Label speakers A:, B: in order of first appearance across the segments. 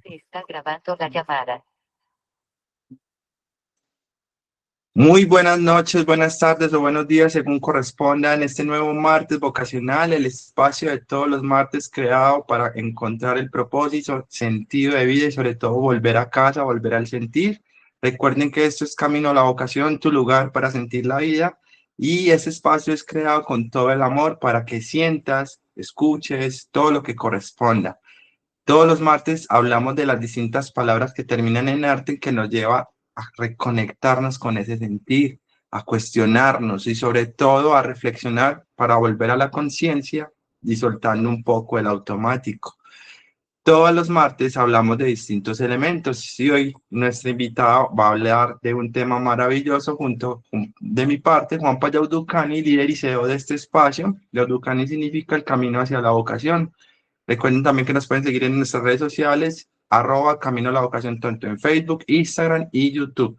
A: Se está grabando la llamada.
B: Muy buenas noches, buenas tardes o buenos días, según corresponda en este nuevo martes vocacional, el espacio de todos los martes creado para encontrar el propósito, sentido de vida y sobre todo volver a casa, volver al sentir. Recuerden que esto es Camino a la Vocación, tu lugar para sentir la vida, y ese espacio es creado con todo el amor para que sientas, escuches todo lo que corresponda. Todos los martes hablamos de las distintas palabras que terminan en arte que nos lleva a reconectarnos con ese sentir, a cuestionarnos y sobre todo a reflexionar para volver a la conciencia y soltando un poco el automático. Todos los martes hablamos de distintos elementos y hoy nuestro invitado va a hablar de un tema maravilloso de mi parte, Juanpa Yauducani, líder y CEO de este espacio. Yauducani significa el camino hacia la vocación. Recuerden también que nos pueden seguir en nuestras redes sociales, @Camino a la Vocación, tanto en Facebook, Instagram y YouTube.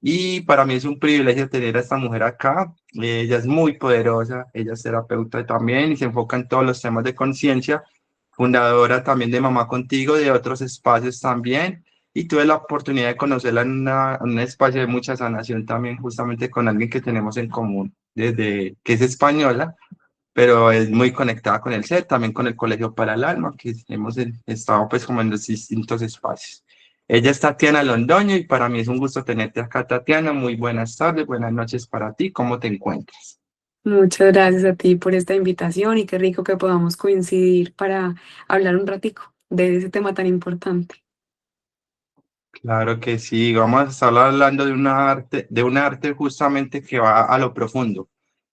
B: Y para mí es un privilegio tener a esta mujer acá. Ella es muy poderosa, ella es terapeuta también y se enfoca en todos los temas de conciencia, fundadora también de Mamá Contigo, de otros espacios también. Y tuve la oportunidad de conocerla en un espacio de mucha sanación también, justamente con alguien que tenemos en común, desde que es española, pero es muy conectada con el ser, también con el Colegio para el Alma, que estado pues como en los distintos espacios. Ella es Tatiana Londoño y para mí es un gusto tenerte acá, Tatiana. Muy buenas tardes, buenas noches para ti. ¿Cómo te encuentras?
C: Muchas gracias a ti por esta invitación y qué rico que podamos coincidir para hablar un ratico de ese tema tan importante.
B: Claro que sí, vamos a estar hablando de un arte justamente que va a lo profundo.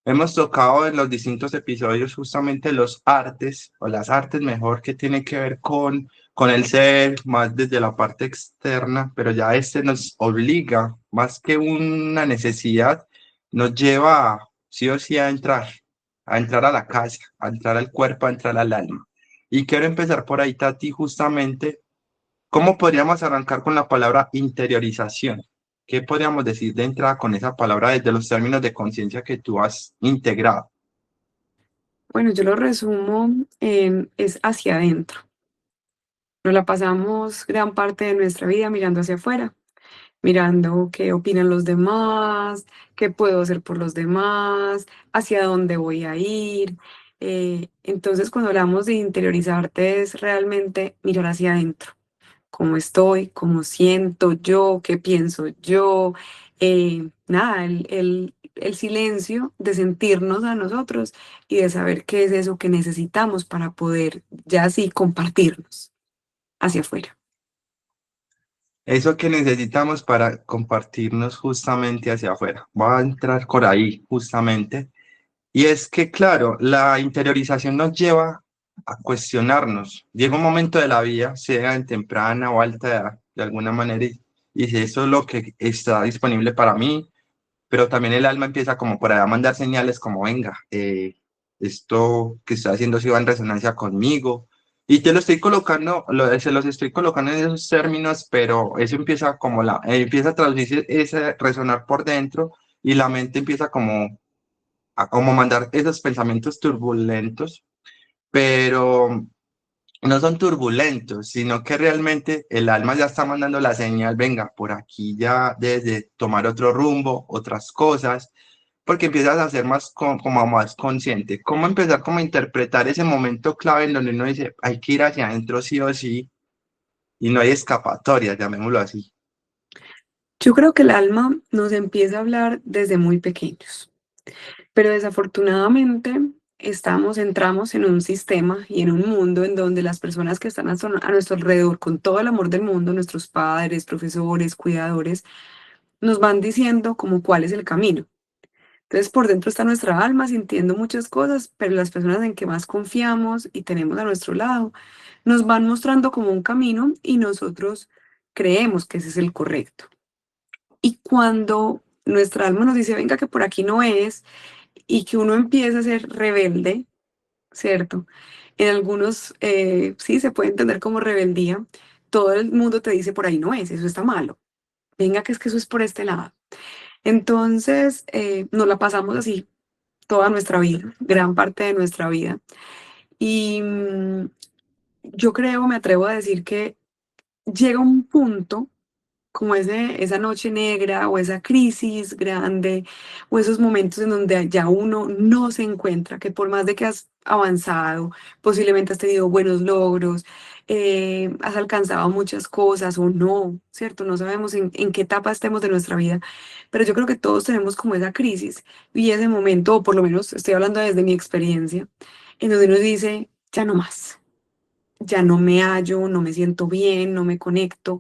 B: Hemos tocado en los distintos episodios justamente los artes, o las artes mejor, que tienen que ver con el ser, más desde la parte externa, pero ya este nos obliga, más que una necesidad, nos lleva sí o sí a entrar a la casa, a entrar al cuerpo, a entrar al alma. Y quiero empezar por ahí, Tati, justamente. ¿Cómo podríamos arrancar con la palabra interiorización? ¿Qué podríamos decir de entrada con esa palabra desde los términos de conciencia que tú has integrado?
C: Bueno, yo lo resumo en es hacia adentro. Nos la pasamos gran parte de nuestra vida mirando hacia afuera, mirando qué opinan los demás, qué puedo hacer por los demás, hacia dónde voy a ir. Entonces, cuando hablamos de interiorizarte es realmente mirar hacia adentro. Cómo estoy, cómo siento yo, qué pienso yo, nada, el silencio de sentirnos a nosotros y de saber qué es eso que necesitamos para poder ya así compartirnos hacia afuera.
B: Eso que necesitamos para compartirnos justamente hacia afuera. Voy a entrar por ahí justamente. Y es que, claro, la interiorización nos lleva a cuestionarnos. Llega un momento de la vida, sea en temprana o alta edad, de alguna manera, y si eso es lo que está disponible para mí, pero también el alma empieza como por allá a mandar señales como, venga, esto que estoy haciendo sí va en resonancia conmigo. Y te lo estoy colocando, se los estoy colocando en esos términos, pero eso empieza como empieza a traducirse ese resonar por dentro y la mente empieza como a como mandar esos pensamientos turbulentos, pero no son turbulentos, sino que realmente el alma ya está mandando la señal, venga, por aquí ya desde tomar otro rumbo, otras cosas, porque empiezas a ser como más consciente. ¿Cómo empezar como a interpretar ese momento clave en donde uno dice, hay que ir hacia adentro sí o sí, y no hay escapatoria, llamémoslo así?
C: Yo creo que el alma nos empieza a hablar desde muy pequeños, pero desafortunadamente entramos en un sistema y en un mundo en donde las personas que están a nuestro alrededor con todo el amor del mundo, nuestros padres, profesores, cuidadores, nos van diciendo como cuál es el camino. Entonces, por dentro está nuestra alma sintiendo muchas cosas, pero las personas en que más confiamos y tenemos a nuestro lado nos van mostrando como un camino y nosotros creemos que ese es el correcto. Y cuando nuestra alma nos dice, venga, que por aquí no es, y que uno empieza a ser rebelde, ¿cierto? En algunos, sí, se puede entender como rebeldía. Todo el mundo te dice, por ahí no es, eso está malo. Venga, que es que eso es por este lado. Entonces, nos la pasamos así toda nuestra vida, gran parte de nuestra vida. Y yo creo, me atrevo a decir que llega un punto como esa noche negra o esa crisis grande o esos momentos en donde ya uno no se encuentra, que por más de que has avanzado, posiblemente has tenido buenos logros, has alcanzado muchas cosas o no, ¿cierto? No sabemos en qué etapa estemos de nuestra vida, pero yo creo que todos tenemos como esa crisis y ese momento, o por lo menos estoy hablando desde mi experiencia, en donde uno dice, ya no más, ya no me hallo, no me siento bien, no me conecto.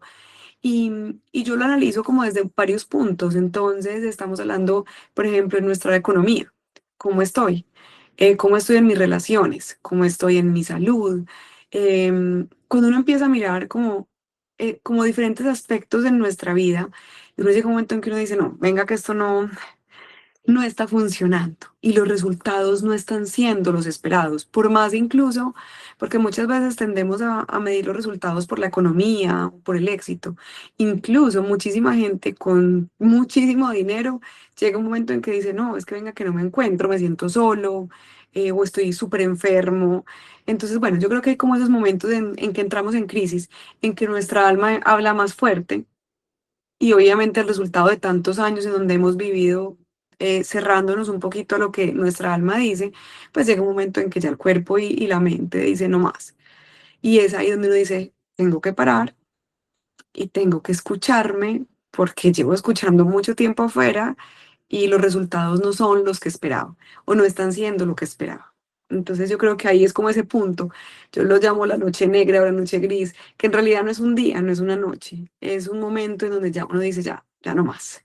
C: Y yo lo analizo como desde varios puntos. Entonces, estamos hablando, por ejemplo, en nuestra economía. ¿Cómo estoy? ¿Cómo estoy en mis relaciones? ¿Cómo estoy en mi salud? Cuando uno empieza a mirar como diferentes aspectos de nuestra vida, uno llega a un momento en que uno dice, no, venga que esto no está funcionando y los resultados no están siendo los esperados, por más incluso, porque muchas veces tendemos a medir los resultados por la economía, por el éxito. Incluso muchísima gente con muchísimo dinero llega un momento en que dice, no, es que venga que no me encuentro, me siento solo o estoy súper enfermo. Entonces, bueno, yo creo que hay como esos momentos en que entramos en crisis, en que nuestra alma habla más fuerte y obviamente el resultado de tantos años en donde hemos vivido cerrándonos un poquito a lo que nuestra alma dice, pues llega un momento en que ya el cuerpo y la mente dice no más. Y es ahí donde uno dice, tengo que parar y tengo que escucharme porque llevo escuchando mucho tiempo afuera y los resultados no son los que esperaba o no están siendo lo que esperaba. Entonces yo creo que ahí es como ese punto, yo lo llamo la noche negra o la noche gris, que en realidad no es un día, no es una noche, es un momento en donde ya uno dice ya, ya no más.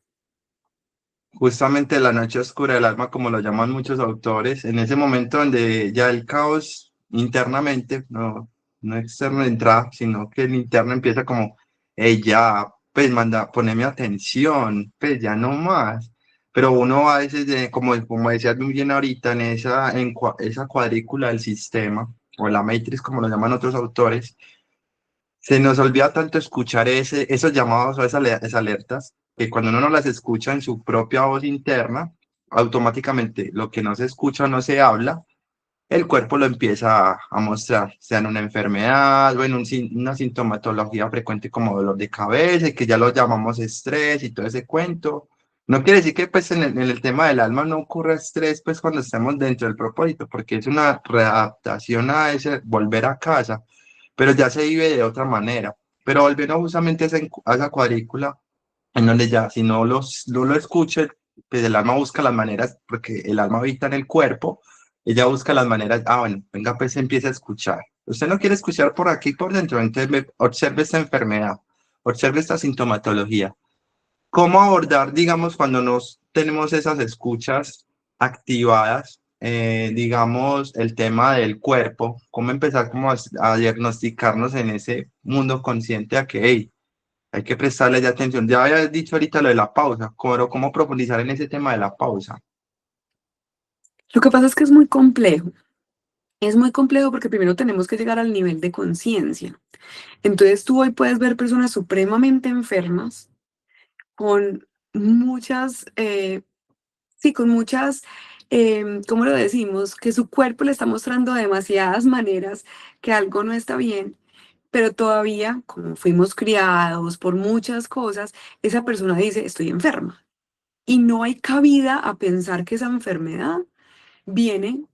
B: Justamente la noche oscura del alma, como lo llaman muchos autores, en ese momento donde ya el caos internamente, no externo de entrada, sino que el interno empieza como, hey, ya, pues manda, poneme atención, pues ya no más. Pero uno a veces, como decías muy bien ahorita, esa cuadrícula del sistema, o la matrix, como lo llaman otros autores, se nos olvida tanto escuchar esos llamados o esas alertas, que cuando uno no las escucha en su propia voz interna, automáticamente lo que no se escucha o no se habla, el cuerpo lo empieza a mostrar, sea en una enfermedad o en una sintomatología frecuente como dolor de cabeza, y que ya lo llamamos estrés y todo ese cuento. No quiere decir que pues en el tema del alma no ocurra estrés pues cuando estemos dentro del propósito, porque es una readaptación a ese volver a casa, pero ya se vive de otra manera. Pero volviendo justamente a esa cuadrícula, en donde ya si no lo escucha, pues el alma busca las maneras, porque el alma habita en el cuerpo, ella busca las maneras, bueno, venga, pues empieza a escuchar. Usted no quiere escuchar por aquí, por dentro, entonces observe esta enfermedad, observe esta sintomatología. ¿Cómo abordar, digamos, cuando nos tenemos esas escuchas activadas, digamos, el tema del cuerpo? ¿Cómo empezar como a diagnosticarnos en ese mundo consciente a que, hey, hay que prestarle ya atención? Ya había dicho ahorita lo de la pausa, pero ¿cómo profundizar en ese tema de la pausa?
C: Lo que pasa es que es muy complejo. Es muy complejo porque primero tenemos que llegar al nivel de conciencia. Entonces tú hoy puedes ver personas supremamente enfermas con muchas, sí, con muchas, ¿cómo lo decimos? Que su cuerpo le está mostrando de demasiadas maneras que algo no está bien, pero todavía, como fuimos criados por muchas cosas, esa persona dice, estoy enferma. Y no hay cabida a pensar que esa enfermedad viene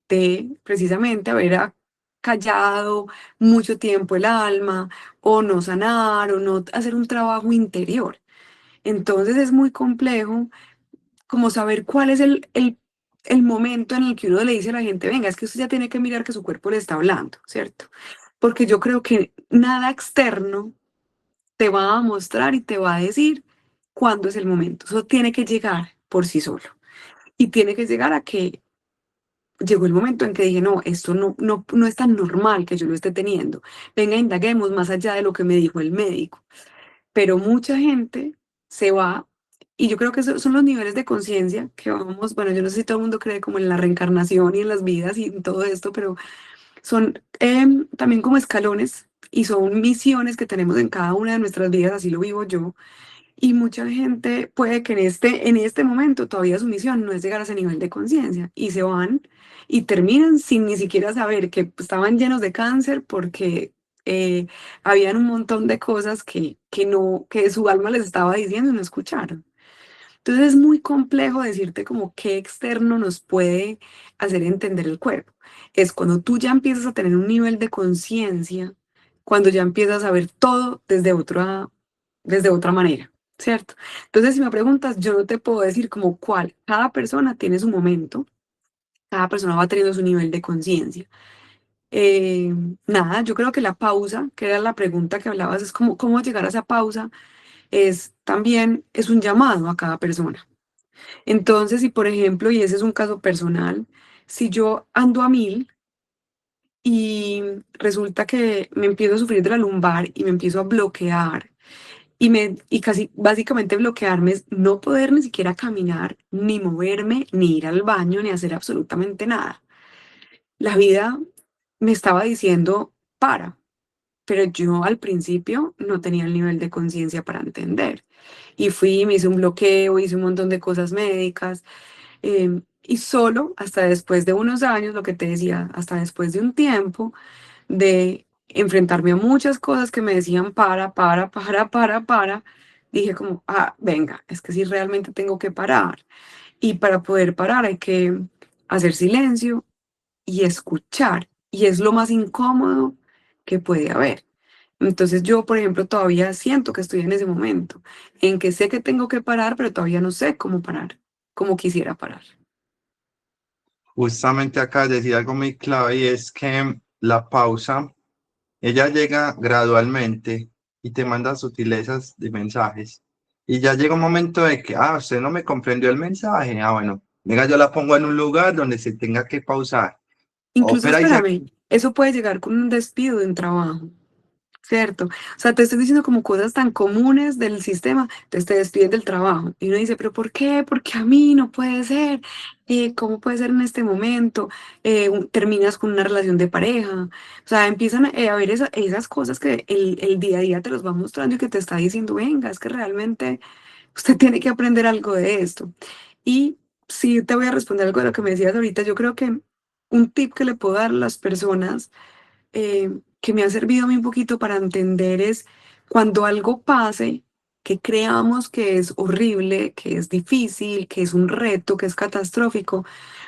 C: de precisamente haber callado mucho tiempo el alma, o no sanar, o no hacer un trabajo interior. Entonces es muy complejo como saber cuál es el momento en el que uno le dice a la gente, venga, es que usted ya tiene que mirar que su cuerpo le está hablando, ¿cierto? Porque yo creo que nada externo te va a mostrar y te va a decir cuándo es el momento. Eso tiene que llegar por sí solo. Y tiene que llegar a que llegó el momento en que dije, no, esto no es tan normal que yo lo esté teniendo. Venga, indaguemos más allá de lo que me dijo el médico. Pero mucha gente se va, y yo creo que esos son los niveles de conciencia que vamos, bueno, yo no sé si todo el mundo cree como en la reencarnación y en las vidas y en todo esto, pero son también como escalones y son misiones que tenemos en cada una de nuestras vidas, así lo vivo yo. Y mucha gente puede que en este momento todavía su misión no es llegar a ese nivel de conciencia y se van y terminan sin ni siquiera saber que estaban llenos de cáncer porque habían un montón de cosas que su alma les estaba diciendo y no escucharon. Entonces es muy complejo decirte como qué externo nos puede hacer entender el cuerpo. Es cuando tú ya empiezas a tener un nivel de conciencia, cuando ya empiezas a ver todo desde otra manera, ¿cierto? Entonces, si me preguntas, yo no te puedo decir como cuál. Cada persona tiene su momento, cada persona va teniendo su nivel de conciencia. Eh, Nada, yo creo que la pausa, que era la pregunta que hablabas, es como cómo llegar a esa pausa, es también es un llamado a cada persona. Entonces, si por ejemplo, y ese es un caso personal, si yo ando a 1000 y resulta que me empiezo a sufrir de la lumbar y me empiezo a bloquear y casi básicamente bloquearme es no poder ni siquiera caminar, ni moverme, ni ir al baño, ni hacer absolutamente nada. La vida me estaba diciendo, para, pero yo al principio no tenía el nivel de conciencia para entender. Y fui, me hice un bloqueo, hice un montón de cosas médicas. Y solo hasta después de unos años, lo que te decía, hasta después de un tiempo de enfrentarme a muchas cosas que me decían para, dije como, ah, venga, es que sí realmente tengo que parar. Y para poder parar hay que hacer silencio y escuchar. Y es lo más incómodo que puede haber. Entonces yo, por ejemplo, todavía siento que estoy en ese momento, en que sé que tengo que parar, pero todavía no sé cómo parar, como quisiera parar.
B: Justamente acá decía algo muy clave y es que la pausa, ella llega gradualmente y te manda sutilezas de mensajes. Y ya llega un momento de que, usted no me comprendió el mensaje. Bueno, venga, yo la pongo en un lugar donde se tenga que pausar.
C: Incluso,
B: Opera y se...
C: espérame, eso puede llegar con un despido de un trabajo, ¿cierto? O sea, te estoy diciendo como cosas tan comunes del sistema, entonces te despiden del trabajo. Y uno dice, pero ¿por qué? Porque a mí no puede ser. ¿Cómo puede ser en este momento? Terminas con una relación de pareja. O sea, empiezan a ver esas cosas que el día a día te los va mostrando y que te está diciendo, venga, es que realmente usted tiene que aprender algo de esto. Y sí, te voy a responder algo de lo que me decías ahorita. Yo creo que un tip que le puedo dar a las personas que me ha servido a mí un poquito para entender es cuando algo pase, que creamos que es horrible, que es difícil, que es un reto, que es catastrófico,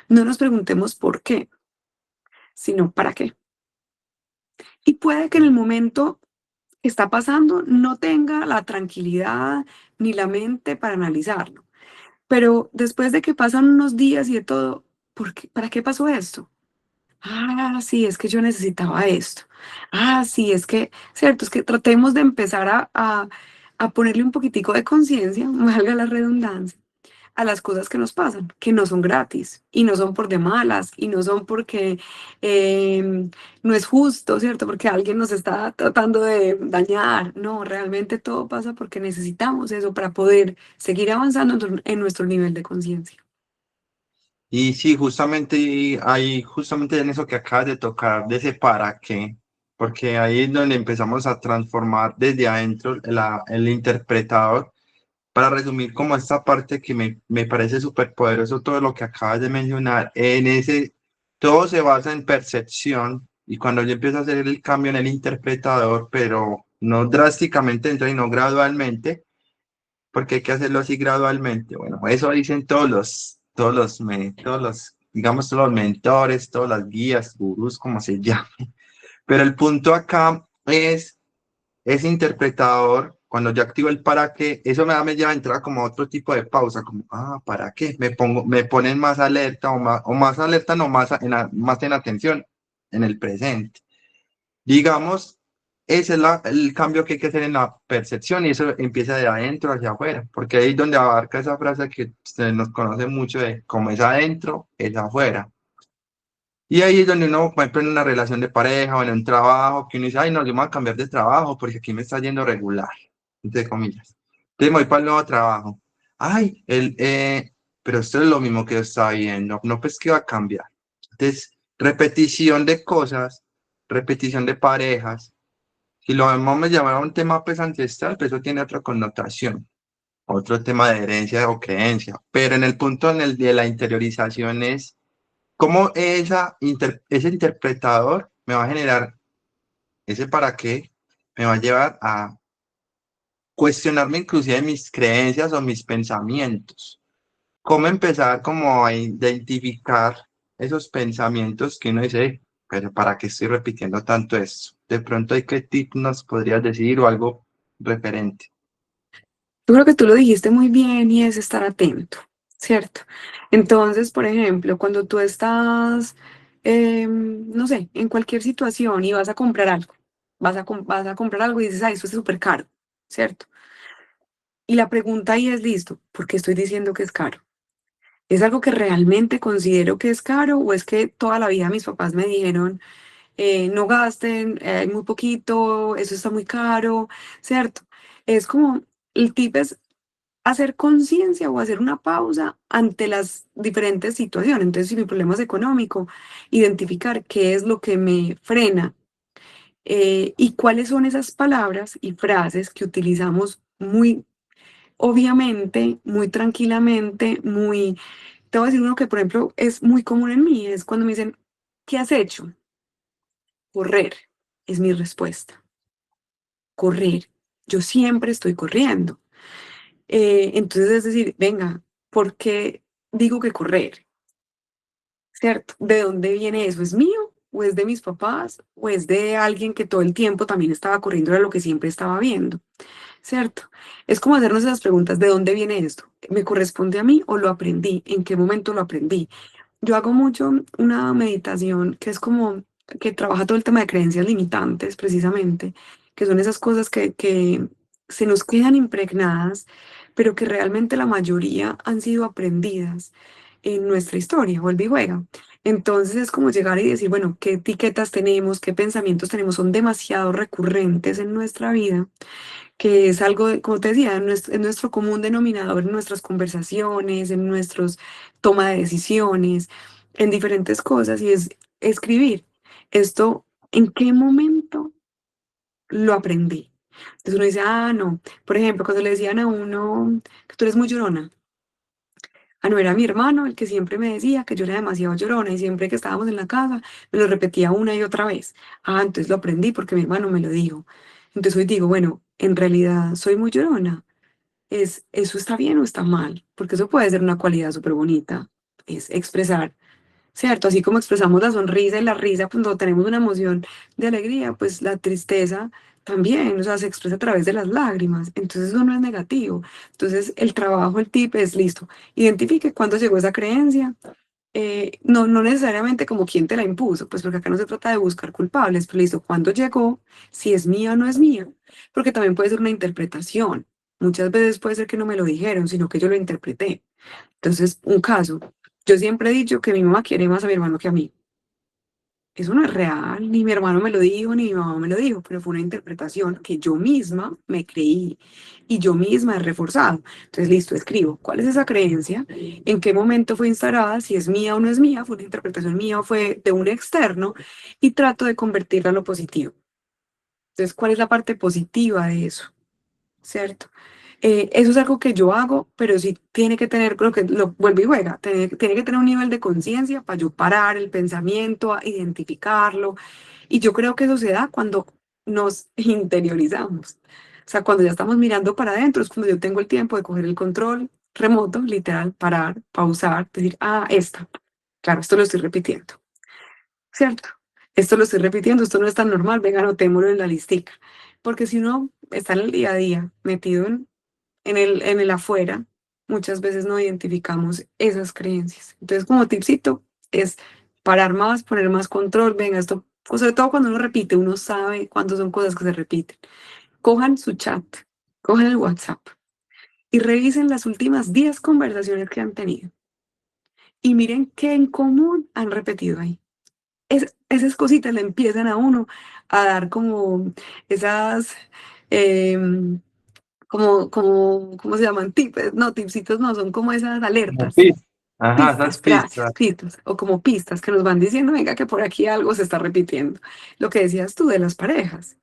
C: no nos preguntemos por qué, sino para qué. Y puede que en el momento que está pasando no tenga la tranquilidad ni la mente para analizarlo. Pero después de que pasan unos días y de todo, ¿por qué? ¿Para qué pasó esto? Ah, sí, es que yo necesitaba esto. Ah, sí, es que, cierto, es que tratemos de empezar a ponerle un poquitico de conciencia, valga la redundancia, a las cosas que nos pasan, que no son gratis y no son por de malas y no son porque no es justo, ¿cierto? Porque alguien nos está tratando de dañar. No, realmente todo pasa porque necesitamos eso para poder seguir avanzando en nuestro nivel de conciencia.
B: Y sí, justamente ahí, justamente en eso que acabas de tocar, de ese para qué, porque ahí es donde empezamos a transformar desde adentro el interpretador. Para resumir como esta parte que me parece súper poderoso todo lo que acabas de mencionar, todo se basa en percepción y cuando yo empiezo a hacer el cambio en el interpretador, pero no drásticamente, sino gradualmente, porque hay que hacerlo así gradualmente. Bueno, eso dicen digamos, todos los mentores, todas las guías, gurús, como se llama. Pero el punto acá es ese interpretador, cuando yo activo el para qué, eso me lleva a entrar como a otro tipo de pausa, como, ¿para qué? Me ponen más alerta o más alerta, no más más en atención en el presente. Digamos, ese es el cambio que hay que hacer en la percepción y eso empieza de adentro hacia afuera, porque ahí es donde abarca esa frase que se nos conoce mucho de como es adentro, es afuera. Y ahí es donde uno, por ejemplo, en una relación de pareja o en un trabajo, que uno dice, ay, no, yo me voy a cambiar de trabajo porque aquí me está yendo regular, entre comillas. Entonces me voy para el nuevo trabajo. Ay, pero esto es lo mismo que yo estaba viendo, no, pues que va a cambiar. Entonces, repetición de cosas, repetición de parejas. Si lo vamos a llamar a un tema pues ancestral, pues eso tiene otra connotación, otro tema de herencia o creencia. Pero en el punto en el de la interiorización es cómo ese interpretador me va a generar Ese para qué me va a llevar a cuestionarme inclusive mis creencias o mis pensamientos. ¿Cómo empezar como a identificar esos pensamientos que uno dice, pero ¿para qué estoy repitiendo tanto esto? De pronto, ¿hay qué tip nos podrías decir o algo referente?
C: Yo creo que tú lo dijiste muy bien y es estar atento, ¿cierto? Entonces, por ejemplo, cuando tú estás, no sé, en cualquier situación y vas a comprar algo, vas a comprar algo y dices, ay, esto es súper caro, ¿cierto? Y la pregunta ahí es, listo, ¿por qué estoy diciendo que es caro? ¿Es algo que realmente considero que es caro o es que toda la vida mis papás me dijeron, no gasten, hay muy poquito, eso está muy caro, ¿cierto? Es como, el tip es hacer conciencia o hacer una pausa ante las diferentes situaciones. Entonces, si mi problema es económico, identificar qué es lo que me frena y cuáles son esas palabras y frases que utilizamos muy obviamente, muy tranquilamente, muy... Te voy a decir uno que, por ejemplo, es muy común en mí, es cuando me dicen, ¿qué has hecho? Correr, es mi respuesta. Correr. Yo siempre estoy corriendo. Entonces, es decir, venga, ¿por qué digo que correr? ¿Cierto? ¿De dónde viene eso? ¿Es mío? ¿O es de mis papás? ¿O es de alguien que todo el tiempo también estaba corriendo, era lo que siempre estaba viendo? ¿Cierto? Es como hacernos esas preguntas, ¿de dónde viene esto? ¿Me corresponde a mí o lo aprendí? ¿En qué momento lo aprendí? Yo hago mucho una meditación que es como que trabaja todo el tema de creencias limitantes, precisamente, que son esas cosas que se nos quedan impregnadas, pero que realmente la mayoría han sido aprendidas en nuestra historia, vuelve y juega. Entonces es como llegar y decir, bueno, qué etiquetas tenemos, qué pensamientos tenemos, son demasiado recurrentes en nuestra vida que es algo, como te decía, es nuestro común denominador en nuestras conversaciones, en nuestros toma de decisiones, en diferentes cosas, y es escribir esto, ¿en qué momento lo aprendí? Entonces uno dice, ah, no, por ejemplo, cuando le decían a uno que tú eres muy llorona, ah, no, era mi hermano el que siempre me decía que yo era demasiado llorona y siempre que estábamos en la casa me lo repetía una y otra vez. Ah, entonces lo aprendí porque mi hermano me lo dijo. Entonces hoy digo, bueno, en realidad soy muy llorona. ¿Eso está bien o está mal? Porque eso puede ser una cualidad súper bonita. Es expresar, ¿cierto? Así como expresamos la sonrisa y la risa cuando tenemos una emoción de alegría, pues la tristeza también, o sea, se expresa a través de las lágrimas. Entonces eso no es negativo. Entonces el trabajo, el tip es listo. Identifique cuándo llegó esa creencia. No necesariamente como quién te la impuso, pues porque acá no se trata de buscar culpables, pero listo, cuándo llegó, si es mía o no es mía, porque también puede ser una interpretación. Muchas veces puede ser que no me lo dijeron, sino que yo lo interpreté. Entonces, un caso, yo siempre he dicho que mi mamá quiere más a mi hermano que a mí. Eso no es real, ni mi hermano me lo dijo, ni mi mamá me lo dijo, pero fue una interpretación que yo misma me creí y yo misma he reforzado. Entonces, listo, escribo, ¿cuál es esa creencia? ¿En qué momento fue instalada? Si es mía o no es mía, fue una interpretación mía o fue de un externo y trato de convertirla a lo positivo. Entonces, ¿cuál es la parte positiva de eso? ¿Cierto? Eso es algo que yo hago, pero sí tiene que tener, creo que lo vuelvo y juega, tiene que tener un nivel de conciencia para yo parar el pensamiento, a identificarlo. Y yo creo que eso se da cuando nos interiorizamos. O sea, cuando ya estamos mirando para adentro, es cuando yo tengo el tiempo de coger el control remoto, literal, parar, pausar, decir, ah, esta, claro, esto lo estoy repitiendo. ¿Cierto? Esto lo estoy repitiendo, esto no es tan normal, venga, anotémoslo en la listica. Porque si uno está en el día a día, metido en el afuera, muchas veces no identificamos esas creencias. Entonces, como tipcito, es parar más, poner más control, venga, esto, sobre todo cuando uno repite, uno sabe cuándo son cosas que se repiten. Cojan su chat, cojan el WhatsApp y revisen las últimas 10 conversaciones que han tenido y miren qué en común han repetido ahí. Esas cositas le empiezan a uno a dar como esas, em, ¿cómo se llaman? Tips, no, tipsitos no, son como esas
B: Como
C: alertas,
B: pistas. Ajá, esas
C: pistas, gracias,
B: pistas.
C: pistas, o como pistas que nos van diciendo, venga, que por aquí algo se está repitiendo. Lo que decías tú de las parejas.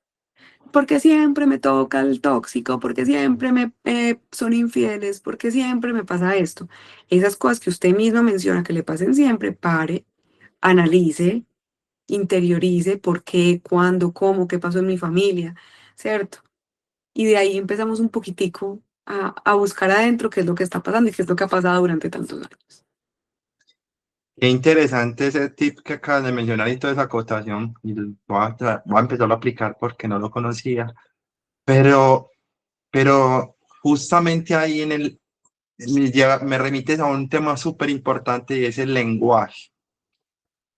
C: Porque siempre me toca el tóxico, porque siempre me son infieles, porque siempre me pasa esto. Esas cosas que usted misma menciona que le pasen siempre, pare, analice, interiorice por qué, cuándo, cómo, qué pasó en mi familia, ¿cierto? Y de ahí empezamos un poquitico a buscar adentro qué es lo que está pasando y qué es lo que ha pasado durante tantos años.
B: Qué interesante ese tip que acabas de mencionar y toda esa acotación. Y voy a empezar a aplicar porque no lo conocía. Pero justamente ahí me remites a un tema súper importante y es el lenguaje.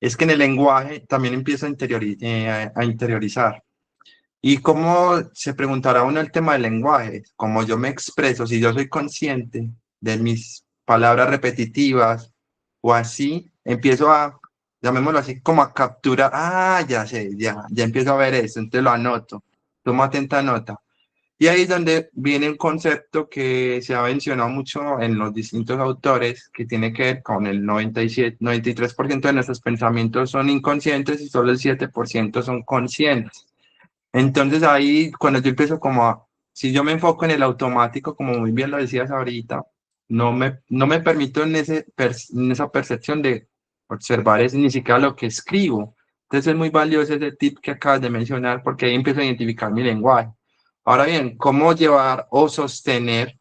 B: Es que en el lenguaje también empiezo a interiorizar. ¿Y cómo se preguntará uno el tema del lenguaje? Como yo me expreso, si yo soy consciente de mis palabras repetitivas o así, empiezo a, llamémoslo así, como a capturar, ya sé, ya empiezo a ver eso, entonces lo anoto, tomo atenta nota. Y ahí es donde viene un concepto que se ha mencionado mucho en los distintos autores, que tiene que ver con el 93% de nuestros pensamientos son inconscientes y solo el 7% son conscientes. Entonces ahí, cuando yo empiezo si yo me enfoco en el automático, como muy bien lo decías ahorita, no me permito en esa percepción de observar ni siquiera lo que escribo. Entonces es muy valioso ese tip que acabas de mencionar porque ahí empiezo a identificar mi lenguaje. Ahora bien, ¿cómo llevar o sostener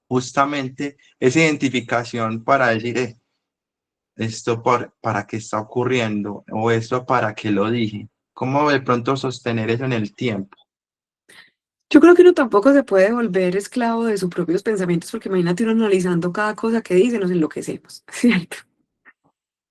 B: justamente esa identificación para decir, esto para qué está ocurriendo o esto para qué lo dije? ¿Cómo de pronto sostener eso en el tiempo?
C: Yo creo que uno tampoco se puede volver esclavo de sus propios pensamientos, porque imagínate uno analizando cada cosa que dice, nos enloquecemos, ¿cierto?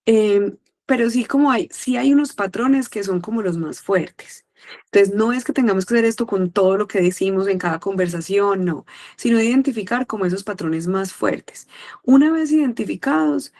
C: Pero sí hay unos patrones que son como los más fuertes. Entonces, no es que tengamos que hacer esto con todo lo que decimos en cada conversación, no, sino identificar como esos patrones más fuertes. Una vez identificados,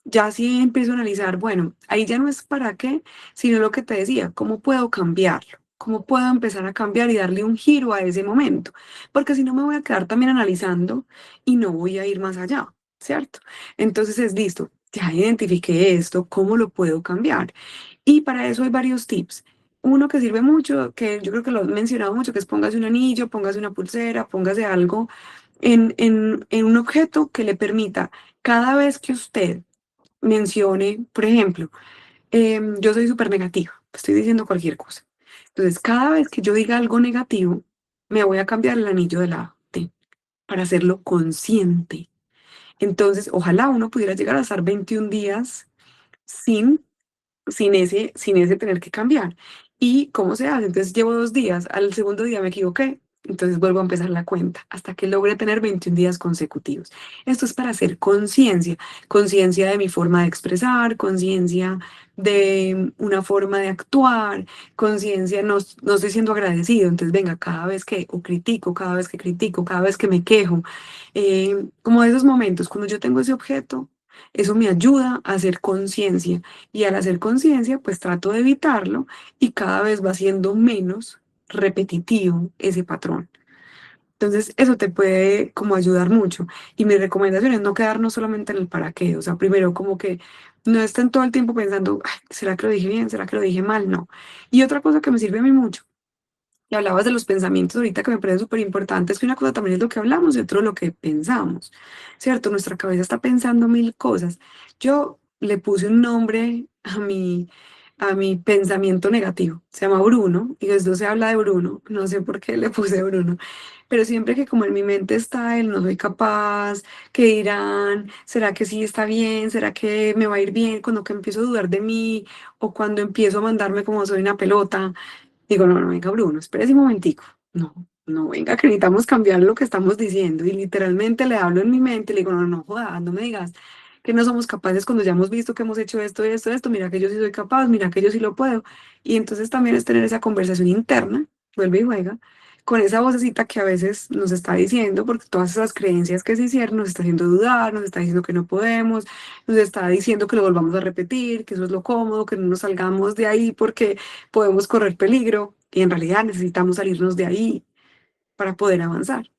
C: ya sí empiezo a analizar, bueno, ahí ya no es para qué, sino lo que te decía, ¿cómo puedo cambiarlo? ¿Cómo puedo empezar a cambiar y darle un giro a ese momento? Porque si no me voy a quedar también analizando y no voy a ir más allá, ¿cierto? Entonces es listo, ya identifiqué esto, ¿cómo lo puedo cambiar? Y para eso hay varios tips. Uno que sirve mucho, que yo creo que lo he mencionado mucho, que es póngase un anillo, póngase una pulsera, póngase algo en un objeto que le permita, cada vez que usted mencione, por ejemplo, yo soy súper negativa, estoy diciendo cualquier cosa. Entonces, cada vez que yo diga algo negativo, me voy a cambiar el anillo de la T para hacerlo consciente. Entonces, ojalá uno pudiera llegar a estar 21 días sin, sin ese tener que cambiar. ¿Y cómo se hace? Entonces llevo 2 días, al segundo día me equivoqué, entonces vuelvo a empezar la cuenta hasta que logre tener 21 días consecutivos. Esto es para hacer conciencia, conciencia de mi forma de expresar, conciencia de una forma de actuar, conciencia, no estoy siendo agradecido, entonces venga, cada vez que o critico, cada vez que critico, cada vez que me quejo, como de esos momentos, cuando yo tengo ese objeto, eso me ayuda a hacer conciencia y al hacer conciencia, pues trato de evitarlo y cada vez va siendo menos repetitivo ese patrón. Entonces, eso te puede como ayudar mucho. Y mi recomendación es no quedarnos solamente en el para qué. O sea, primero como que no estén todo el tiempo pensando, "Ay, ¿será que lo dije bien? ¿Será que lo dije mal?" No. Y otra cosa que me sirve a mí mucho, y hablabas de los pensamientos ahorita que me parece súper importante, es que una cosa también es lo que hablamos y otro lo que pensamos, ¿cierto? Nuestra cabeza está pensando mil cosas. Yo le puse un nombre a mi pensamiento negativo, se llama Bruno, y desde se habla de Bruno, no sé por qué le puse Bruno, pero siempre que como en mi mente está el no soy capaz, ¿qué dirán? ¿Será que sí está bien? ¿Será que me va a ir bien? Cuando que empiezo a dudar de mí o cuando empiezo a mandarme como soy una pelota. Digo, no, no, venga, Bruno, espérese un momentico. No, no, venga, que necesitamos cambiar lo que estamos diciendo. Y literalmente le hablo en mi mente, le digo, no, no, jodas, no me digas que no somos capaces cuando ya hemos visto que hemos hecho esto, esto, esto. Mira que yo sí soy capaz, mira que yo sí lo puedo. Y entonces también es tener esa conversación interna, vuelve y juega, con esa vocecita que a veces nos está diciendo, porque todas esas creencias que se hicieron nos está haciendo dudar, nos está diciendo que no podemos, nos está diciendo que lo volvamos a repetir, que eso es lo cómodo, que no nos salgamos de ahí porque podemos correr peligro y en realidad necesitamos salirnos de ahí para poder avanzar.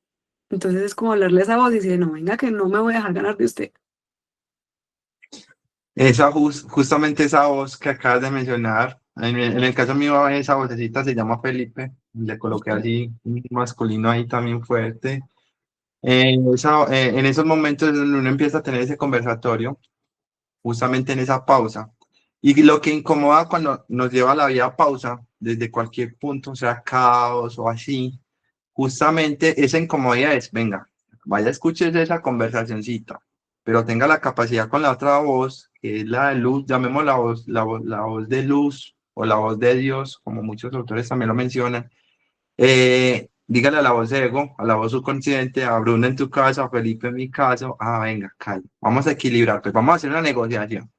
C: Entonces es como hablarle a esa voz y decirle, no, venga, que no me voy a dejar ganar de usted.
B: Justamente esa voz que acabas de mencionar, en el caso mío, esa vocecita se llama Felipe, le coloqué así un masculino ahí también fuerte. En esos momentos donde uno empieza a tener ese conversatorio, justamente en esa pausa, Y lo que incomoda cuando nos lleva la vida a pausa, desde cualquier punto, sea caos o así, justamente esa incomodidad es, venga, vaya, escuches esa conversacioncita, pero tenga la capacidad con la otra voz, que es la de luz, llamemos la voz de luz o la voz de Dios, como muchos autores también lo mencionan. Dígale a la voz de ego, a la voz subconsciente, a Bruno en tu caso, a Felipe en mi caso, venga, calma, vamos a equilibrar, pues vamos a hacer una negociación.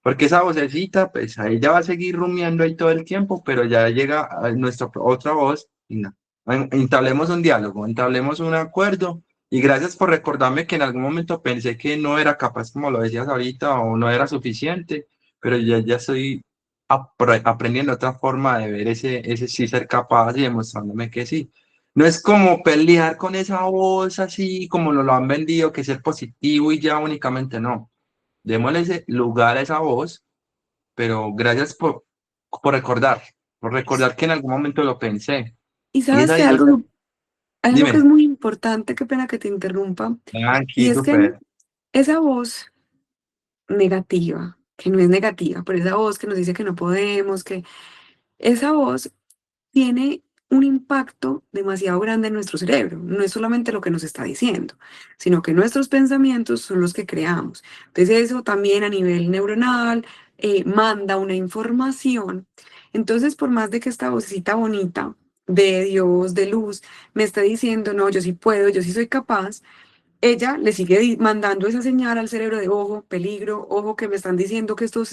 B: Porque esa vocecita, pues ahí ya va a seguir rumiando ahí todo el tiempo, pero ya llega a nuestra otra voz y no. Entablemos un diálogo, entablemos un acuerdo. Y gracias por recordarme que en algún momento pensé que no era capaz, como lo decías ahorita, o no era suficiente, pero ya estoy aprendiendo otra forma de ver ese sí ser capaz y demostrándome que sí. No es como pelear con esa voz así como nos lo han vendido, que ser positivo y ya únicamente no. Démosle ese lugar a esa voz, pero gracias por recordar que en algún momento lo pensé.
C: Y
B: Y es
C: sabes que
B: ahí
C: hay
B: donde,
C: algo que es
B: dime,
C: muy importante, qué pena que te interrumpa, y
B: tranqui,
C: es que
B: súper.
C: esa voz negativa, que no es negativa, pero esa voz que nos dice que no podemos, que esa voz tiene un impacto demasiado grande en nuestro cerebro. No es solamente lo que nos está diciendo, sino que nuestros pensamientos son los que creamos. Entonces eso también a nivel neuronal manda una información. Entonces, por más de que esta vocecita bonita de Dios, de luz, me está diciendo, no, yo sí puedo, yo sí soy capaz, ella le sigue mandando esa señal al cerebro de ojo, peligro, ojo, que me están diciendo que esto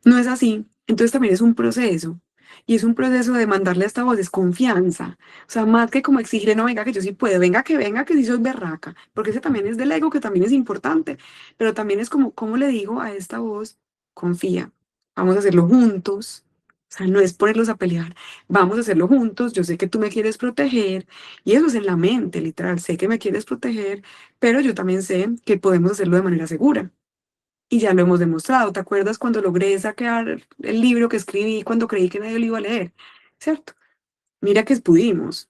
C: no es así. Entonces también es un proceso. Y es un proceso de mandarle a esta voz desconfianza. O sea, más que como exigirle, no, venga, que yo sí puedo, venga, que sí soy berraca. Porque ese también es del ego, que también es importante. Pero también es como, ¿cómo le digo a esta voz? Confía, vamos a hacerlo juntos. O sea, no es ponerlos a pelear, vamos a hacerlo juntos. Yo sé que tú me quieres proteger, y eso es en la mente, literal. Sé que me quieres proteger, pero yo también sé que podemos hacerlo de manera segura. Y ya lo hemos demostrado. ¿Te acuerdas cuando logré sacar el libro que escribí cuando creí que nadie lo iba a leer? ¿Cierto? Mira que pudimos.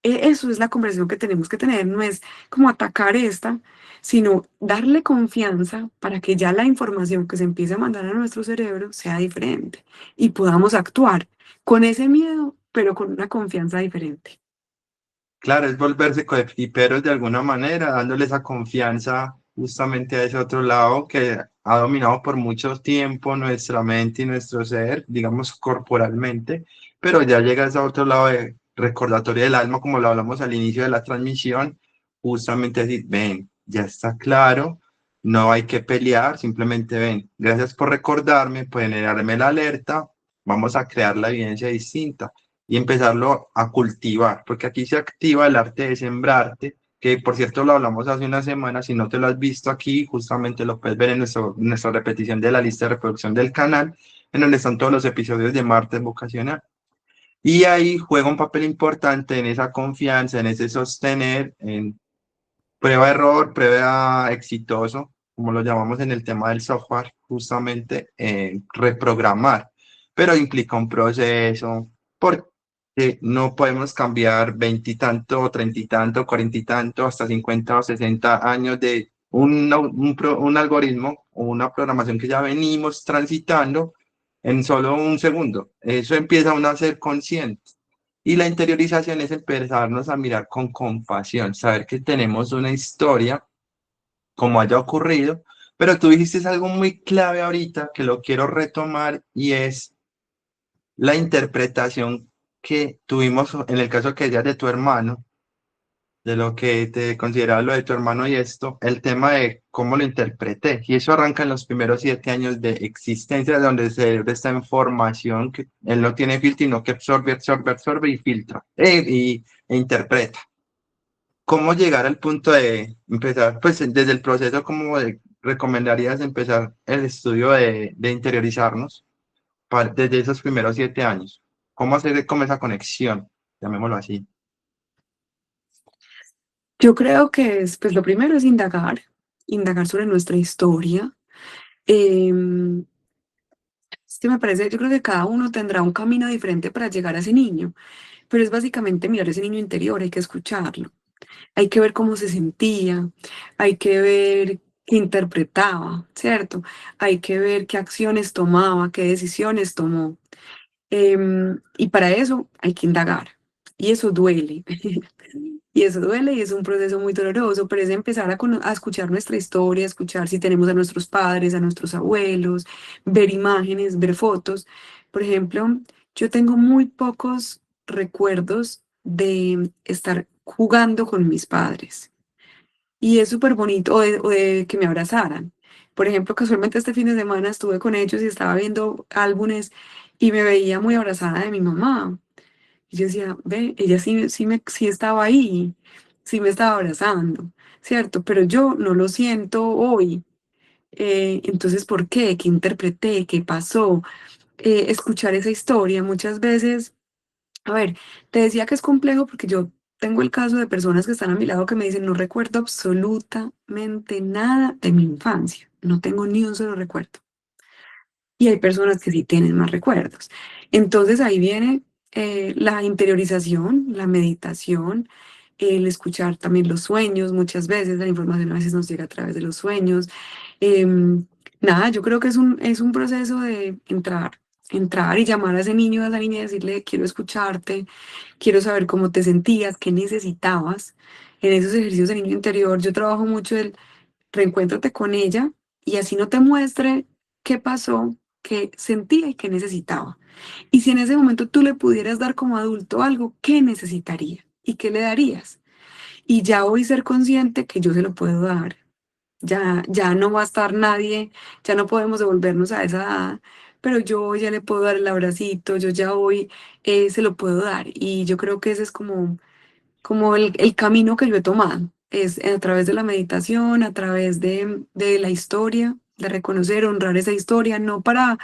C: Eso es la conversación que tenemos que tener. No es como atacar esta, sino darle confianza para que ya la información que se empiece a mandar a nuestro cerebro sea diferente y podamos actuar con ese miedo, pero con una confianza diferente.
B: Claro, es volverse coequiperos de alguna manera, dándole esa confianza justamente a ese otro lado que ha dominado por mucho tiempo nuestra mente y nuestro ser, digamos corporalmente, pero ya llega a ese otro lado de recordatorio del alma, como lo hablamos al inicio de la transmisión, justamente decir, ven, ya está claro, no hay que pelear, simplemente ven, gracias por recordarme, por generarme la alerta, vamos a crear la evidencia distinta y empezarlo a cultivar, porque aquí se activa el arte de sembrarte, que por cierto lo hablamos hace una semana, si no te lo has visto aquí, justamente lo puedes ver en nuestra repetición de la lista de reproducción del canal, en donde están todos los episodios de Martes Vocacional. Y ahí juega un papel importante en esa confianza, en ese sostener, en prueba-error, prueba exitoso, como lo llamamos en el tema del software, justamente reprogramar, pero implica un proceso, porque no podemos cambiar veintitanto, treinta y tanto, cuarenta y tanto, hasta 50 o 60 años de un algoritmo o una programación que ya venimos transitando en solo un segundo. Eso empieza uno a ser consciente. Y la interiorización es empezarnos a mirar con compasión, saber que tenemos una historia, como haya ocurrido, pero tú dijiste algo muy clave ahorita que lo quiero retomar y es la interpretación que tuvimos en el caso que decías de tu hermano, de lo que te consideraba lo de tu hermano y esto, el tema de cómo lo interpreté. Y eso arranca en los primeros 7 años de existencia, donde el cerebro está en formación, que él no tiene filtro, sino que absorbe y filtra e interpreta. ¿Cómo llegar al punto de empezar, pues desde el proceso, cómo recomendarías empezar el estudio de interiorizarnos desde esos primeros 7 años? ¿Cómo hacer como esa conexión? Llamémoslo así.
C: Yo creo que pues lo primero es indagar sobre nuestra historia. Em, es que me parece, yo creo que cada uno tendrá un camino diferente para llegar a ese niño, pero es básicamente mirar ese niño interior, hay que escucharlo, hay que ver cómo se sentía, hay que ver que interpretaba, ¿cierto? Hay que ver qué acciones tomaba, qué decisiones tomó. Y para eso hay que indagar. Y eso duele. Y eso duele y es un proceso muy doloroso, pero es empezar a escuchar nuestra historia, escuchar si tenemos a nuestros padres, a nuestros abuelos, ver imágenes, ver fotos. Por ejemplo, yo tengo muy pocos recuerdos de estar jugando con mis padres. Y es súper bonito, o de que me abrazaran. Por ejemplo, casualmente este fin de semana estuve con ellos y estaba viendo álbumes y me veía muy abrazada de mi mamá. Y yo decía, ve, ella sí estaba ahí, sí me estaba abrazando, ¿cierto? Pero yo no lo siento hoy. Entonces, ¿por qué? ¿Qué interpreté? ¿Qué pasó? Escuchar esa historia muchas veces, a ver, te decía que es complejo porque yo tengo el caso de personas que están a mi lado que me dicen, no recuerdo absolutamente nada de mi infancia, no tengo ni un solo recuerdo. Y hay personas que sí tienen más recuerdos. Entonces ahí viene la interiorización, la meditación, el escuchar también los sueños. Muchas veces la información a veces nos llega a través de los sueños. Em, Nada, yo creo que es un proceso de entrar y llamar a ese niño, a esa niña y decirle, quiero escucharte, quiero saber cómo te sentías, qué necesitabas. En esos ejercicios de niño interior, yo trabajo mucho el reencuéntrate con ella y así no te muestre qué pasó, qué sentía y qué necesitaba. Y si en ese momento tú le pudieras dar como adulto algo, ¿qué necesitaría? ¿Y qué le darías? Y ya hoy ser consciente que yo se lo puedo dar. Ya no va a estar nadie, ya no podemos devolvernos a esa edad, pero yo hoy ya le puedo dar el abracito, yo ya hoy se lo puedo dar. Y yo creo que ese es como el camino que yo he tomado, es a través de la meditación, a través de la historia, de reconocer, honrar esa historia, no para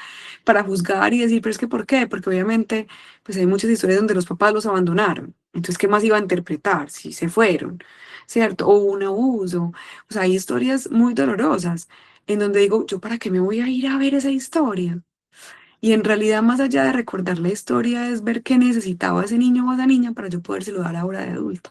C: juzgar y decir, pero es que ¿por qué? Porque obviamente pues hay muchas historias donde los papás los abandonaron, entonces ¿qué más iba a interpretar si se fueron? ¿Cierto? O un abuso, o sea, hay historias muy dolorosas en donde digo, ¿yo para qué me voy a ir a ver esa historia? Y en realidad, más allá de recordar la historia, es ver qué necesitaba ese niño o esa niña para yo podérselo dar ahora de adulto.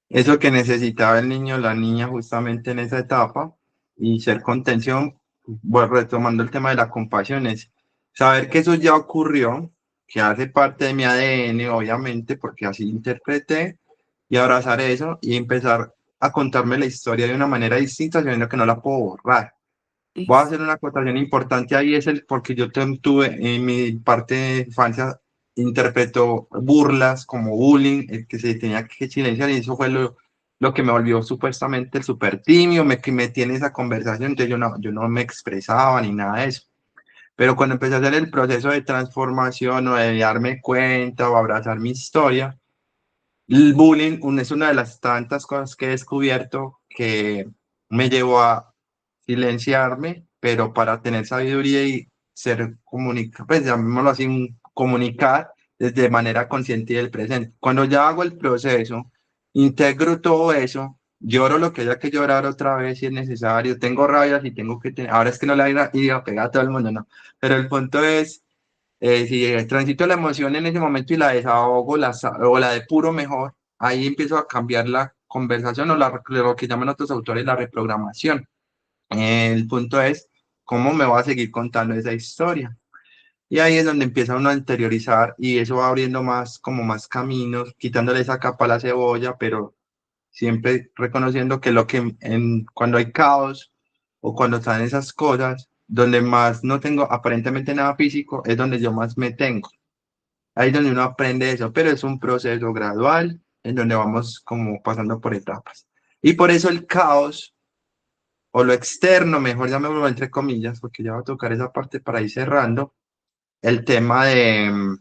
B: Eso que necesitaba el niño o la niña justamente en esa etapa y ser contención, bueno, retomando el tema de la compasión, es saber que eso ya ocurrió, que hace parte de mi ADN, obviamente, porque así interpreté, y abrazar eso y empezar a contarme la historia de una manera distinta, sabiendo que no la puedo borrar. Voy a
C: Es,
B: hacer una acotación importante ahí, es el porque yo tuve en mi parte de infancia, interpretó burlas como bullying, el que se tenía que silenciar, y eso fue lo que me volvió supuestamente el súper tímido, que me tiene esa conversación, entonces yo no me expresaba ni nada de eso. Pero cuando empecé a hacer el proceso de transformación o de darme cuenta o abrazar mi historia, el bullying es una de las tantas cosas que he descubierto que me llevó a silenciarme, pero para tener sabiduría y ser pues llamémoslo así, comunicar desde manera consciente y del presente. Cuando ya hago el proceso, integro todo eso, lloro lo que haya que llorar otra vez si es necesario, tengo rabia si tengo que tener, ahora es que no le voy a ir a pegar a todo el mundo, no, pero el punto es si transito la emoción en ese momento y la desahogo o la depuro mejor, ahí empiezo a cambiar la conversación o lo que llaman otros autores la reprogramación. El punto es cómo me voy a seguir contando esa historia. Y ahí es donde empieza uno a interiorizar y eso va abriendo como más caminos, quitándole esa capa a la cebolla, pero siempre reconociendo que cuando hay caos o cuando están esas cosas, donde más no tengo aparentemente nada físico, es donde yo más me tengo. Ahí es donde uno aprende eso, pero es un proceso gradual en donde vamos como pasando por etapas. Y por eso el caos o lo externo, mejor llamémoslo entre comillas, porque ya va a tocar esa parte para ir cerrando, el tema de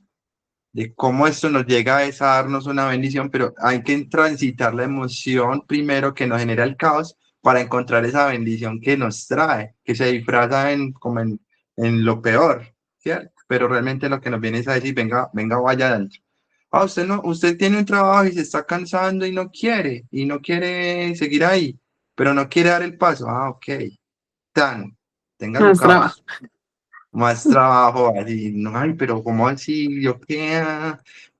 B: cómo esto nos llega a darnos una bendición, pero hay que transitar la emoción primero que nos genera el caos para encontrar esa bendición que nos trae, que se disfraza en lo peor, ¿cierto? Pero realmente lo que nos viene es a decir, venga, venga, vaya adentro. Ah, usted no, usted tiene un trabajo y se está cansando y no quiere seguir ahí, pero no quiere dar el paso. Ah, ok, tenga su
C: Más trabajo.
B: caos, más trabajo, así, no, ay, pero ¿cómo así? ¿Yo qué?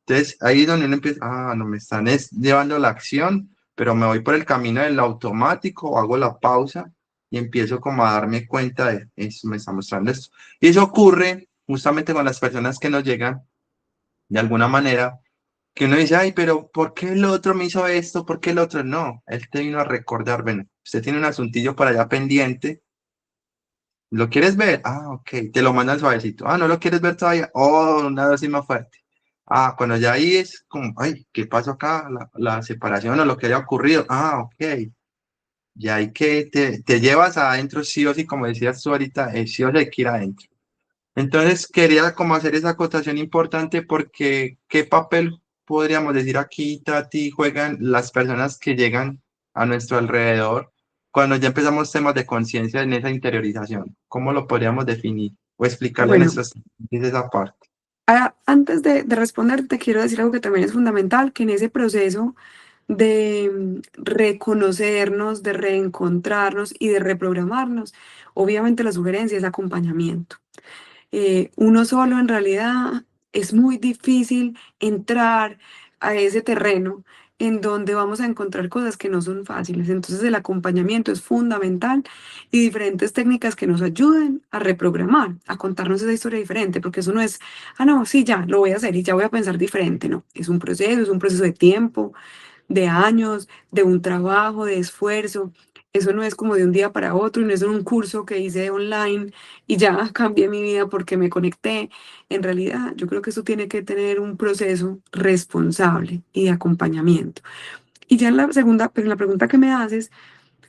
B: Entonces, ahí es donde uno empieza, no me están llevando la acción pero me voy por el camino del automático, o hago la pausa y empiezo como a darme cuenta de eso, me está mostrando esto. Y eso ocurre justamente con las personas que nos llegan de alguna manera, que uno dice, ay, pero ¿por qué el otro me hizo esto? ¿Por qué el otro no? Él te vino a recordar, bueno, usted tiene un asuntillo por allá pendiente, ¿lo quieres ver? Ah, ok, te lo mandan suavecito. Ah, ¿no lo quieres ver todavía? Oh, una dosis más fuerte. Ah, cuando ya ahí es como, ay, ¿qué pasó acá? La separación o lo que haya ocurrido. Ah, ok. Y ahí que te llevas adentro, sí o sí, como decías tú ahorita, sí o sí hay que ir adentro. Entonces, quería como hacer esa acotación importante porque ¿qué papel podríamos decir aquí, Tati, juegan las personas que llegan a nuestro alrededor cuando ya empezamos temas de conciencia en esa interiorización? ¿Cómo lo podríamos definir o explicarle a
C: Bueno,
B: nuestros estudiantes esa parte?
C: antes de responder, te quiero decir algo que también es fundamental, que en ese proceso de reconocernos, de reencontrarnos y de reprogramarnos, obviamente la sugerencia es acompañamiento. Uno solo en realidad es muy difícil entrar a ese terreno en donde vamos a encontrar cosas que no son fáciles. Entonces el acompañamiento es fundamental y diferentes técnicas que nos ayuden a reprogramar, a contarnos esa historia diferente, porque eso no es, ah, no, sí, ya, lo voy a hacer y ya voy a pensar diferente, no, es un proceso de tiempo, de años, de un trabajo, de esfuerzo. Eso no es como de un día para otro, y no es un curso que hice online y ya cambié mi vida porque me conecté. En realidad, yo creo que eso tiene que tener un proceso responsable y de acompañamiento. Y ya en la segunda, pero en la pregunta que me haces,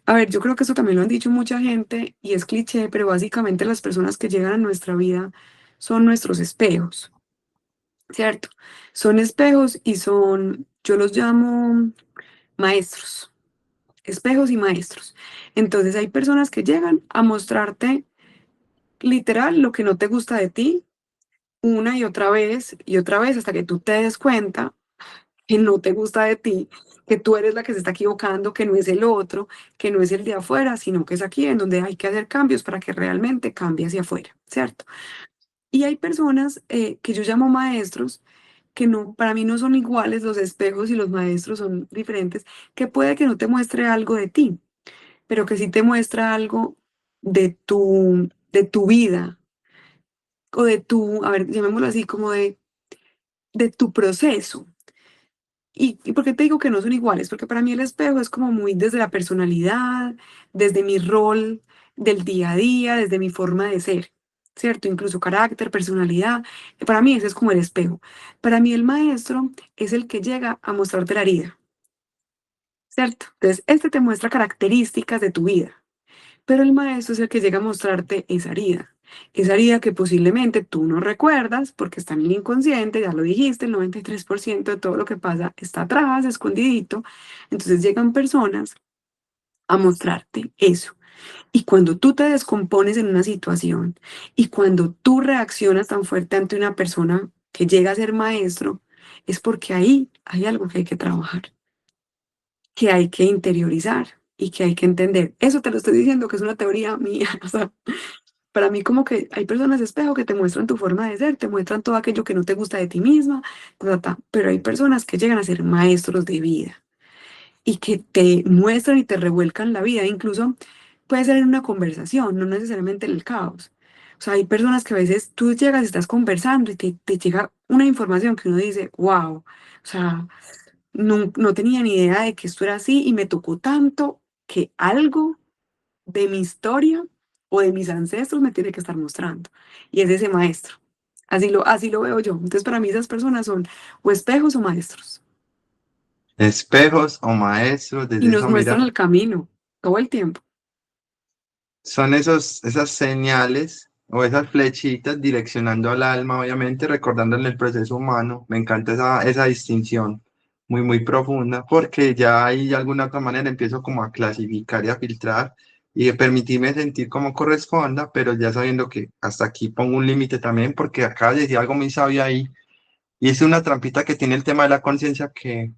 C: a ver, yo creo que eso también lo han dicho mucha gente y es cliché, pero básicamente las personas que llegan a nuestra vida son nuestros espejos, ¿cierto? Son espejos y son, yo los llamo maestros, espejos y maestros. Entonces hay personas que llegan a mostrarte literal lo que no te gusta de ti una y otra vez hasta que tú te des cuenta que no te gusta de ti, que tú eres la que se está equivocando, que no es el otro, que no es el de afuera, sino que es aquí en donde hay que hacer cambios para que realmente cambie hacia afuera, ¿cierto? Y hay personas que yo llamo maestros que no, para mí no son iguales, los espejos y los maestros son diferentes, que puede que no te muestre algo de ti, pero que sí te muestra algo de tu vida o de tu, a ver, llamémoslo así, como de tu proceso. ¿Y por qué te digo que no son iguales? Porque para mí el espejo es como muy desde la personalidad, desde mi rol del día a día, desde mi forma de ser, ¿cierto? Incluso carácter, personalidad. Para mí ese es como el espejo. Para mí el maestro es el que llega a mostrarte la herida, ¿cierto? Entonces, este te muestra características de tu vida. Pero el maestro es el que llega a mostrarte esa herida que posiblemente tú no recuerdas porque está en el inconsciente, ya lo dijiste, el 93% de todo lo que pasa está atrás, escondidito. Entonces llegan personas a mostrarte eso. Y cuando tú te descompones en una situación y cuando tú reaccionas tan fuerte ante una persona que llega a ser maestro, es porque ahí hay algo que hay que trabajar, que hay que interiorizar y que hay que entender. Eso te lo estoy diciendo que es una teoría mía. O sea, para mí como que hay personas espejo que te muestran tu forma de ser, te muestran todo aquello que no te gusta de ti misma, pero hay personas que llegan a ser maestros de vida y que te muestran y te revuelcan la vida. Incluso puede ser en una conversación, no necesariamente en el caos. O sea, hay personas que a veces tú llegas y estás conversando y te llega una información que uno dice, wow, o sea, no tenía ni idea de que esto era así y me tocó tanto que algo de mi historia o de mis ancestros me tiene que estar mostrando. Y es ese maestro. Así lo veo yo. Entonces, para mí esas personas son o espejos o maestros.
B: Espejos o maestros,
C: Y
B: desde
C: nos
B: esa
C: muestran
B: mirada.
C: el camino todo el tiempo.
B: Son esas señales o esas flechitas direccionando al alma, obviamente, recordándole el proceso humano. Me encanta esa distinción muy, muy profunda, porque ya ahí de alguna otra manera empiezo como a clasificar y a filtrar y a permitirme sentir como corresponda, pero ya sabiendo que hasta aquí pongo un límite también, porque acá decía algo muy sabio ahí, y es una trampita que tiene el tema de la conciencia que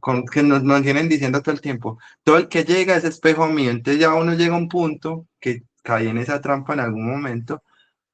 B: nos vienen diciendo todo el tiempo. Todo el que llega es espejo mío. Entonces ya uno llega a un punto que cae en esa trampa en algún momento.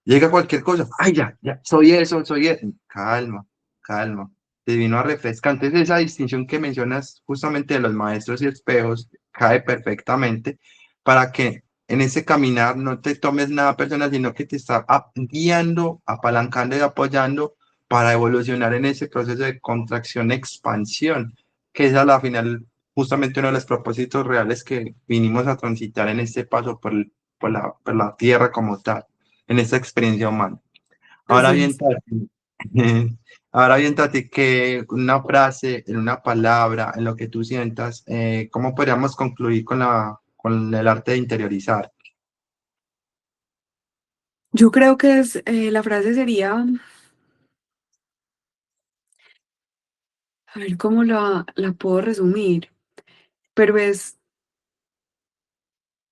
B: Llega cualquier cosa. Ay, ya, soy eso, soy eso. Calma, calma. te vino a refrescar. Entonces esa distinción que mencionas justamente de los maestros y espejos cae perfectamente para que en ese caminar no te tomes nada personal, sino que te está guiando, apalancando y apoyando para evolucionar en ese proceso de contracción-expansión, que es a la final justamente uno de los propósitos reales que vinimos a transitar en este paso por la tierra como tal, en esta experiencia humana. Ahora
C: Así
B: bien,
C: es.
B: Tati, ahora bien, Tati, que una frase, en una palabra, en lo que tú sientas, ¿cómo podríamos concluir con con el arte de interiorizar?
C: Yo creo que la frase sería, a ver cómo la puedo resumir, pero es,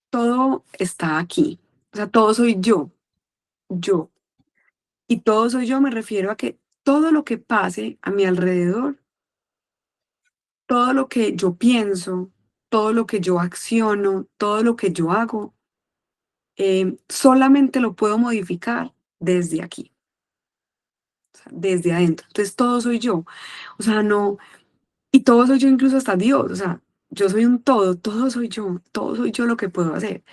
C: todo está aquí, o sea, todo soy yo. Y todo soy yo, me refiero a que todo lo que pase a mi alrededor, todo lo que yo pienso, todo lo que yo acciono, todo lo que yo hago, solamente lo puedo modificar desde aquí, o sea, desde adentro. Entonces todo soy yo. O sea, no, y todo soy yo, incluso hasta Dios. O sea, yo soy un todo soy yo lo que puedo hacer.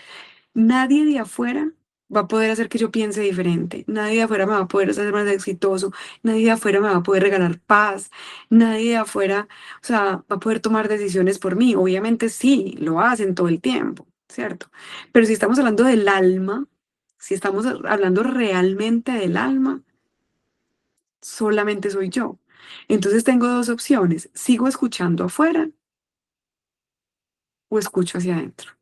C: Nadie de afuera va a poder hacer que yo piense diferente. Nadie de afuera me va a poder hacer más exitoso. Nadie de afuera me va a poder regalar paz. Nadie de afuera, o sea, va a poder tomar decisiones por mí. Obviamente sí, lo hacen todo el tiempo, ¿cierto? Pero si estamos hablando del alma, si estamos hablando realmente del alma, solamente soy yo. Entonces tengo dos opciones. ¿Sigo escuchando afuera o escucho hacia adentro?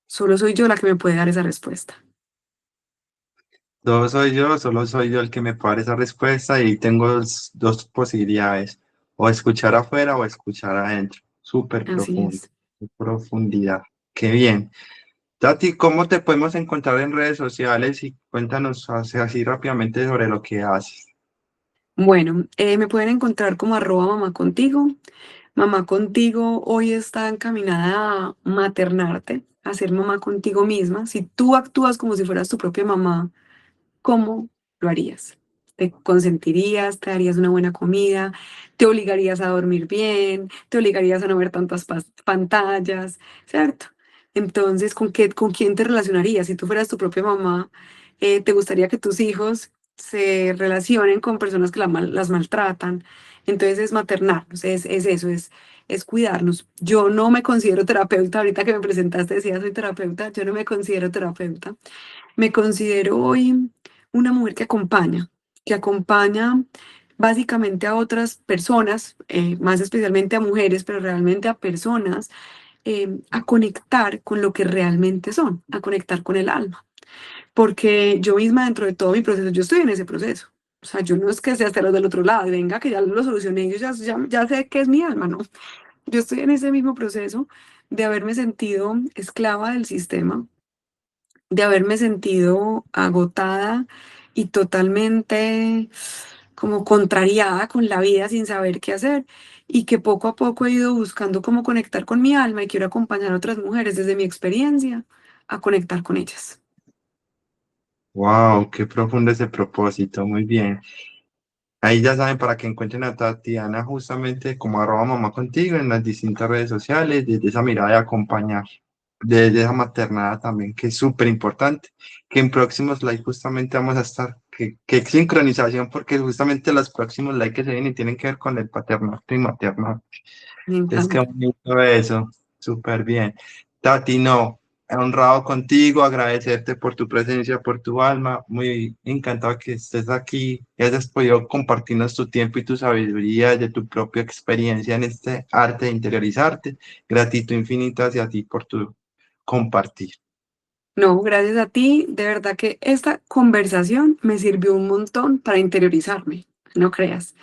C: Solo soy yo la que me puede dar esa respuesta.
B: Todo soy yo, solo soy yo el que me puede dar esa respuesta y tengo dos posibilidades, o escuchar afuera o escuchar adentro. Súper
C: Así
B: profundo,
C: es.
B: qué profundidad. Qué bien. Tati, ¿cómo te podemos encontrar en redes sociales? Y cuéntanos así rápidamente sobre lo que haces.
C: Bueno, me pueden encontrar como @mamá contigo. Mamá contigo hoy está encaminada a maternarte, a ser mamá contigo misma. Si tú actúas como si fueras tu propia mamá, ¿cómo lo harías? ¿Te consentirías? ¿Te darías una buena comida? ¿Te obligarías a dormir bien? ¿Te obligarías a no ver tantas pantallas? ¿Cierto? Entonces, con quién te relacionarías? Si tú fueras tu propia mamá, ¿te gustaría que tus hijos se relacionen con personas que las maltratan? Entonces es maternar, o sea, es eso, es cuidarnos. Yo no me considero terapeuta, ahorita que me presentaste decía soy terapeuta, yo no me considero terapeuta. Me considero hoy una mujer que acompaña básicamente a otras personas, más especialmente a mujeres, pero realmente a personas, a conectar con lo que realmente son, a conectar con el alma. Porque yo misma dentro de todo mi proceso, yo estoy en ese proceso. O sea, yo no es que sea hasta los del otro lado y venga que ya lo solucioné, yo ya sé qué es mi alma, ¿no? Yo estoy en ese mismo proceso de haberme sentido esclava del sistema, de haberme sentido agotada y totalmente como contrariada con la vida sin saber qué hacer y que poco a poco he ido buscando cómo conectar con mi alma y quiero acompañar a otras mujeres desde mi experiencia a conectar con ellas.
B: Wow, qué profundo ese propósito, muy bien. Ahí ya saben para que encuentren a Tatiana justamente como @mamá contigo en las distintas redes sociales, desde esa mirada de acompañar, desde esa maternada también, que es súper importante, que en próximos likes justamente vamos a estar, que sincronización, porque justamente los próximos likes que se vienen tienen que ver con el paternato y maternato.
C: Me
B: Es que
C: encanta.
B: bonito eso, súper bien. Tati, no, honrado contigo, agradecerte por tu presencia, por tu alma, muy encantado que estés aquí y hayas podido compartirnos tu tiempo y tu sabiduría de tu propia experiencia en este arte de interiorizarte. Gratitud infinita hacia ti por tu compartir.
C: No, gracias a ti. De verdad que esta conversación me sirvió un montón para interiorizarme, no creas.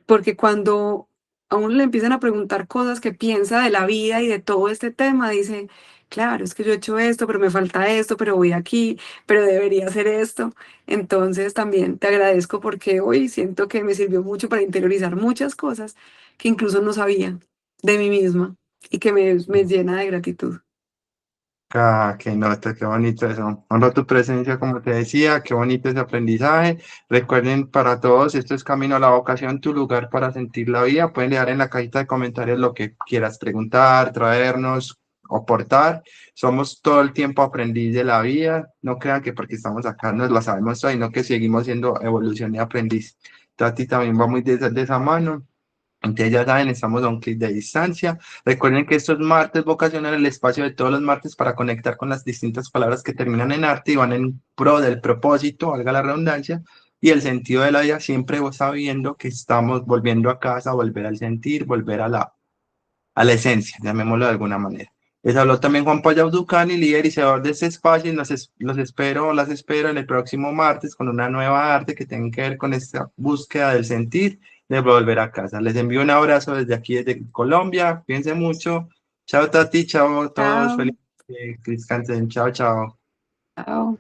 C: Porque cuando a uno le empiezan a preguntar cosas que piensa de la vida y de todo este tema, dice, claro, es que yo he hecho esto, pero me falta esto, pero voy aquí, pero debería hacer esto. Entonces también te agradezco porque hoy siento que me sirvió mucho para interiorizar muchas cosas que incluso no sabía de mí misma y que me llena de gratitud.
B: Ah, qué nota, qué bonito eso. Honro tu presencia, como te decía, qué bonito ese aprendizaje. Recuerden, para todos, esto es Camino a la Vocación, tu lugar para sentir la vida. Pueden dejar en la cajita de comentarios lo que quieras preguntar, traernos, aportar. Somos todo el tiempo aprendiz de la vida. No crean que porque estamos acá nos la sabemos todo, sino que seguimos siendo evolución y aprendiz. Tati también va muy de esa mano. Entonces ya saben, estamos a un clic de distancia. Recuerden que estos martes vocacional, el espacio de todos los martes para conectar con las distintas palabras que terminan en arte y van en pro del propósito, valga la redundancia, y el sentido de la vida, siempre sabiendo que estamos volviendo a casa, volver al sentir, volver a la esencia, llamémoslo de alguna manera. Les habló también Juan Payá Ducani, líder y creador de este espacio, y los espero, las espero en el próximo martes con una nueva arte que tenga que ver con esta búsqueda del sentir de volver a casa. Les envío un abrazo desde aquí, desde Colombia. Cuídense mucho. Chao, Tati. Chao a todos.
C: Chao,
B: Feliz que descansen. Chao, chao.
C: chao.